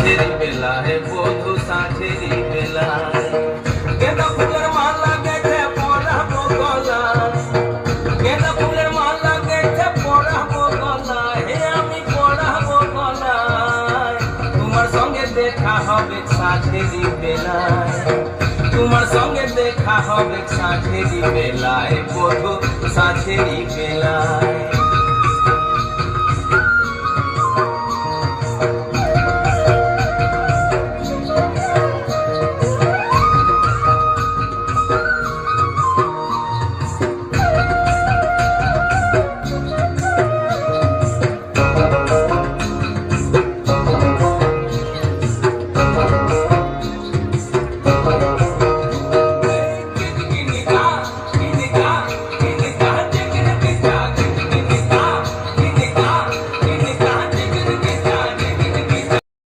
সাঁঝেরি বেলায় বধু সাঁঝেরি বেলায় গেঁদা ফুলের মালা গেছে পরাবো গলায়, গেঁদা ফুলের মালা গেছে পরাবো গলায়, হে আমি পরাবো গলায়। তোমার সঙ্গে দেখা হবে সাঁঝেরি বেলায়, তোমার সঙ্গে দেখা হবে সাঁঝেরি বেলায় বধু সাঁঝেরি বেলায়।